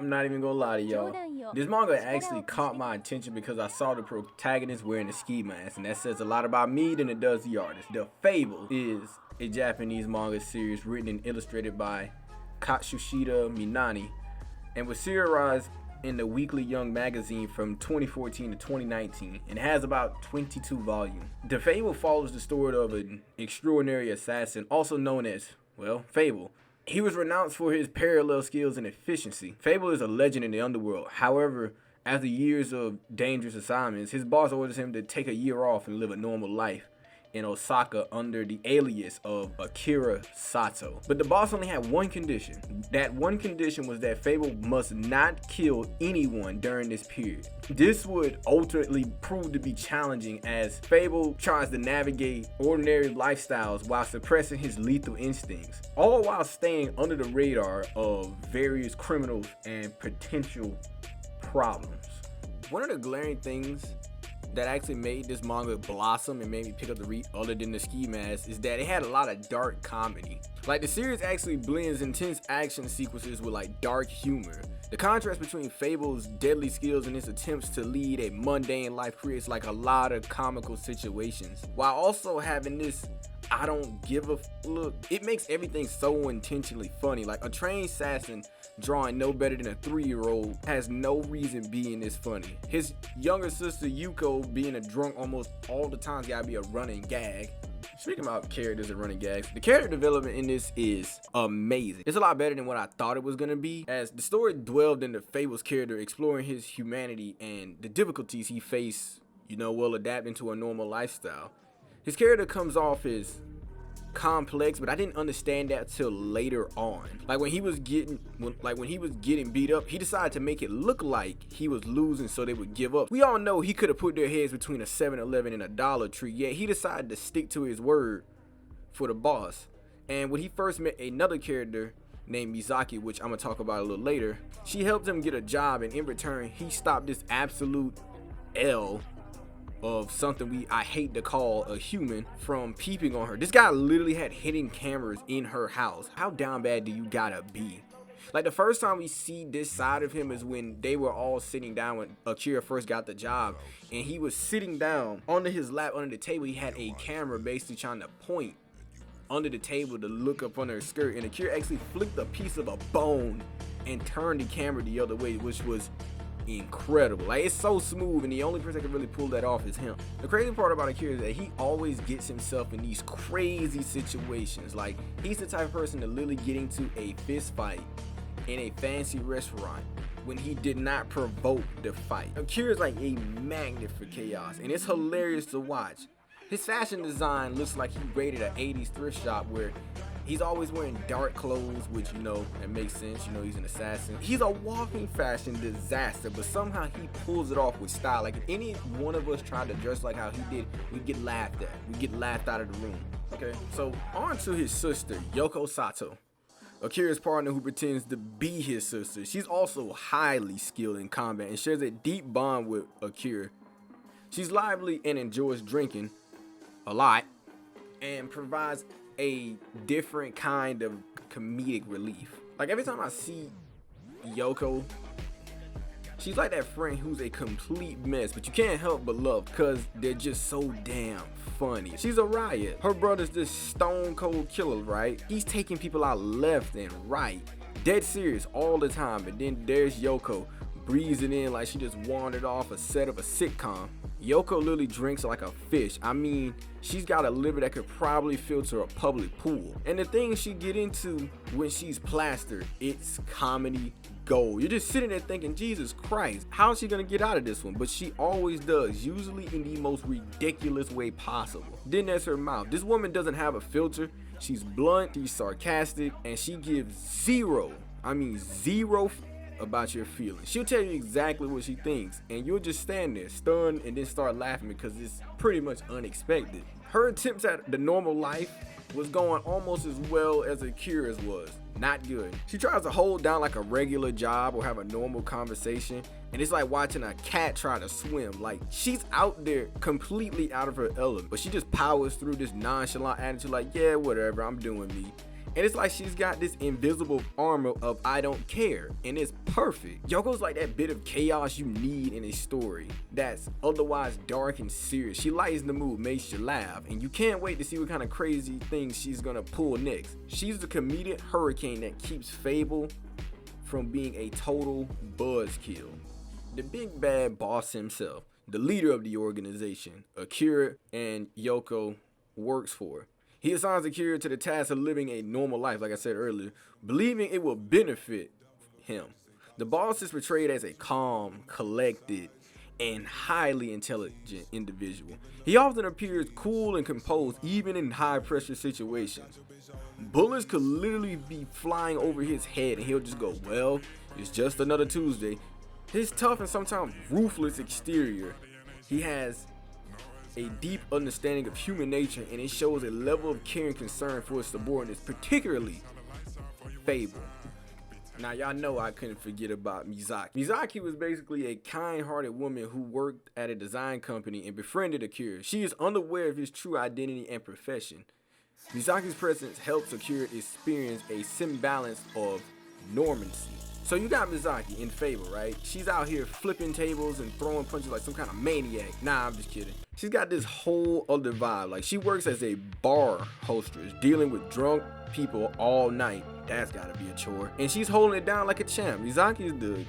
I'm not even gonna lie to y'all. This manga actually caught my attention because I saw the protagonist wearing a ski mask, and that says a lot about me than it does the artist. The Fable is a Japanese manga series written and illustrated by Katsushita Minami, and was serialized in the Weekly Young magazine from 2014 to 2019, and has about 22 volumes. The Fable follows the story of an extraordinary assassin, also known as, well, Fable. He was renowned for his parallel skills and efficiency. Fable is a legend in the underworld. However, after years of dangerous assignments, his boss orders him to take a year off and live a normal life in Osaka under the alias of Akira Sato. But the boss only had one condition. That one condition was that Fable must not kill anyone during this period. This would ultimately prove to be challenging as Fable tries to navigate ordinary lifestyles while suppressing his lethal instincts, all while staying under the radar of various criminals and potential problems. One of the glaring things that actually made this manga blossom and made me pick up the read other than the ski mask is that it had a lot of dark comedy. Like, the series actually blends intense action sequences with like dark humor. The contrast between Fable's deadly skills and his attempts to lead a mundane life creates like a lot of comical situations, while also having this I don't give a look. It makes everything so intentionally funny. Like, a trained assassin drawing no better than a 3-year-old has no reason being this funny. His younger sister Yuko being a drunk almost all the time gotta be a running gag. Speaking about characters and running gags, the character development in this is amazing. It's a lot better than what I thought it was gonna be, as the story dwelled into Fable's character exploring his humanity and the difficulties he faced, while adapting to a normal lifestyle. His character comes off as complex, but I didn't understand that till later on. Like, when he was getting beat up, he decided to make it look like he was losing so they would give up. We all know he could have put their heads between a 7-Eleven and a Dollar Tree, yet he decided to stick to his word for the boss. And when he first met another character named Mizaki, which I'm gonna talk about a little later, she helped him get a job, and in return he stopped this absolute L of something I hate to call a human from peeping on her. This guy literally had hidden cameras in her house. How down bad do you gotta be? Like, the first time we see this side of him is when they were all sitting down when Akira first got the job, and he was sitting down under his lap under the table. He had a camera basically trying to point under the table to look up under her skirt, and Akira actually flicked a piece of a bone and turned the camera the other way, which was incredible. Like, it's so smooth, and the only person that can really pull that off is him. The crazy part about Akira is that he always gets himself in these crazy situations. Like, he's the type of person to literally get into a fist fight in a fancy restaurant when he did not provoke the fight. Akira's like a magnet for chaos, and it's hilarious to watch. His fashion design looks like he raided an 80s thrift shop where he's always wearing dark clothes, which, that makes sense. He's an assassin. He's a walking fashion disaster, but somehow he pulls it off with style. Like, if any one of us tried to dress like how he did, we'd get laughed at. We'd get laughed out of the room. Okay, so on to his sister, Yoko Sato. Akira's partner who pretends to be his sister. She's also highly skilled in combat and shares a deep bond with Akira. She's lively and enjoys drinking a lot and provides a different kind of comedic relief. Like, every time I see Yoko, she's like that friend who's a complete mess, but you can't help but love because they're just so damn funny. She's a riot. Her brother's this stone cold killer, right? He's taking people out left and right, dead serious all the time. And then there's Yoko breezing in like she just wandered off a set of a sitcom. Yoko literally drinks like a fish. I mean, she's got a liver that could probably filter a public pool. And the things she get into when she's plastered, it's comedy gold. You're just sitting there thinking, Jesus Christ, how is she gonna get out of this one? But she always does, usually in the most ridiculous way possible. Then there's her mouth. This woman doesn't have a filter. She's blunt, she's sarcastic, and she gives zero about your feelings. She'll tell you exactly what she thinks, and you'll just stand there stunned and then start laughing because it's pretty much unexpected. Her attempts at the normal life was going almost as well as Akira's was. Not good. She tries to hold down like a regular job or have a normal conversation, and it's like watching a cat try to swim. Like, she's out there completely out of her element, but she just powers through this nonchalant attitude like, yeah, whatever, I'm doing me. And it's like she's got this invisible armor of I don't care, and it's perfect. Yoko's like that bit of chaos you need in a story that's otherwise dark and serious. She lightens the mood, makes you laugh, and you can't wait to see what kind of crazy things she's gonna pull next. She's the comedic hurricane that keeps Fable from being a total buzzkill. The big bad boss himself, the leader of the organization, Akira and Yoko works for. He assigns Akira to the task of living a normal life, like I said earlier, believing it will benefit him. The boss is portrayed as a calm, collected, and highly intelligent individual. He often appears cool and composed, even in high-pressure situations. Bullets could literally be flying over his head, and he'll just go, well, it's just another Tuesday. His tough and sometimes ruthless exterior, he has a deep understanding of human nature, and it shows a level of care and concern for his subordinates, particularly Fable. Now, y'all know I couldn't forget about Mizaki. Mizaki was basically a kind-hearted woman who worked at a design company and befriended Akira. She is unaware of his true identity and profession. Mizaki's presence helps Akira experience a semblance of normalcy. So you got Mizaki in Fable, right? She's out here flipping tables and throwing punches like some kind of maniac. Nah, I'm just kidding. She's got this whole other vibe. Like, she works as a bar hostess, dealing with drunk people all night. That's gotta be a chore. And she's holding it down like a champ.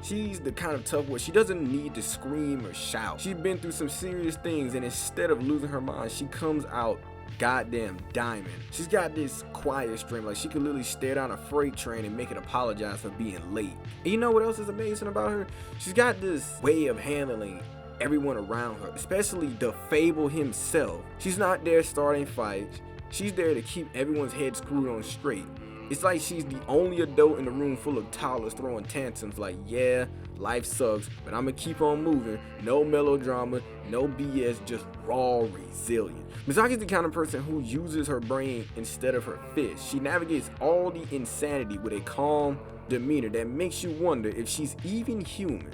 She's the kind of tough where she doesn't need to scream or shout. She's been through some serious things, and instead of losing her mind, she comes out goddamn diamond. She's got this quiet strength, like she could literally stare down a freight train and make it apologize for being late. And you know what else is amazing about her? She's got this way of handling everyone around her, especially the Fable himself. She's not there starting fights. She's there to keep everyone's head screwed on straight. It's like she's the only adult in the room full of toddlers throwing tantrums like, yeah, life sucks, but I'm gonna keep on moving. No melodrama, no BS, just raw resilience. Mizaki's the kind of person who uses her brain instead of her fist. She navigates all the insanity with a calm demeanor that makes you wonder if she's even human.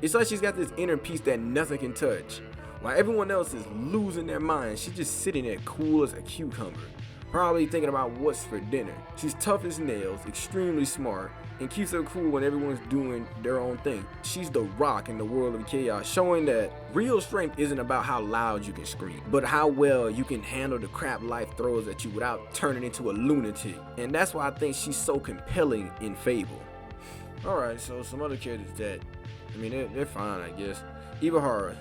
It's like she's got this inner peace that nothing can touch. While everyone else is losing their minds, she's just sitting there cool as a cucumber, probably thinking about what's for dinner. She's tough as nails, extremely smart, and keeps her cool when everyone's doing their own thing. She's the rock in the world of chaos, showing that real strength isn't about how loud you can scream, but how well you can handle the crap life throws at you without turning into a lunatic. And that's why I think she's so compelling in Fable. Alright, so some other characters that, they're fine, I guess. Ibahara.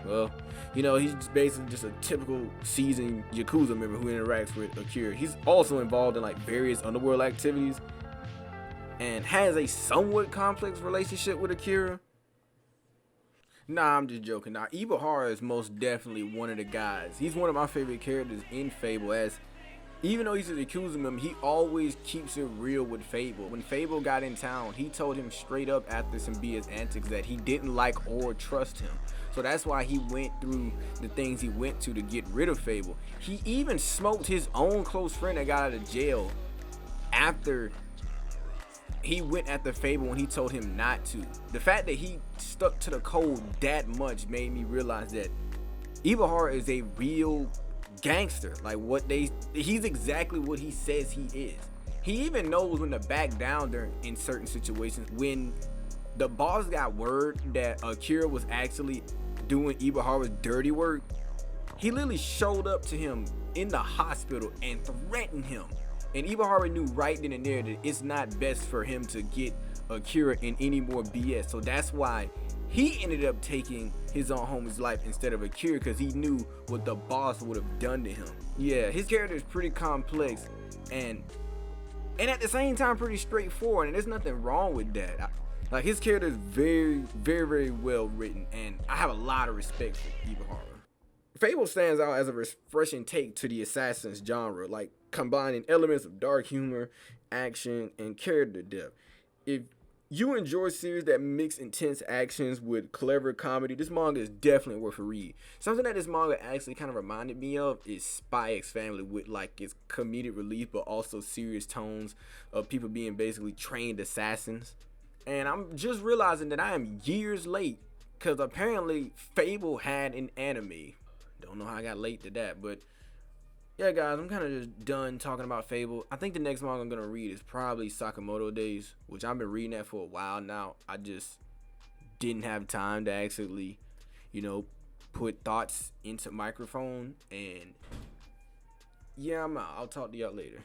Well, he's basically just a typical seasoned Yakuza member who interacts with Akira. He's also involved in like various underworld activities and has a somewhat complex relationship with Akira. Nah, I'm just joking. Now, Ibahara is most definitely one of the guys. He's one of my favorite characters in Fable, as even though he's a Yakuza member, he always keeps it real with Fable. When Fable got in town, he told him straight up after some BS antics that he didn't like or trust him. So that's why he went through the things he went to get rid of Fable. He even smoked his own close friend that got out of jail after he went after Fable when he told him not to. The fact that he stuck to the code that much made me realize that Ibahara is a real gangster. Like he's exactly what he says he is. He even knows when to back down in certain situations. When the boss got word that Akira was actually doing Ibahara's dirty work, he literally showed up to him in the hospital and threatened him. And Ibahara knew right then and there that it's not best for him to get Akira in any more BS. So that's why he ended up taking his own homie's life instead of Akira, because he knew what the boss would have done to him. Yeah, his character is pretty complex and at the same time pretty straightforward, and there's nothing wrong with that. Like, his character is very, very, very well written, and I have a lot of respect for Ibahara. Fable stands out as a refreshing take to the Assassin's genre, like combining elements of dark humor, action, and character depth. If you enjoy series that mix intense actions with clever comedy, this manga is definitely worth a read. Something that this manga actually kind of reminded me of is Spy X Family, with like its comedic relief but also serious tones of people being basically trained assassins. And I'm just realizing that I am years late, because apparently Fable had an anime. Don't know how I got late to that, but yeah, guys, I'm kind of just done talking about Fable. I think the next manga I'm gonna read is probably Sakamoto Days, which I've been reading that for a while now. I just didn't have time to actually, put thoughts into microphone. And yeah, I'll talk to y'all later.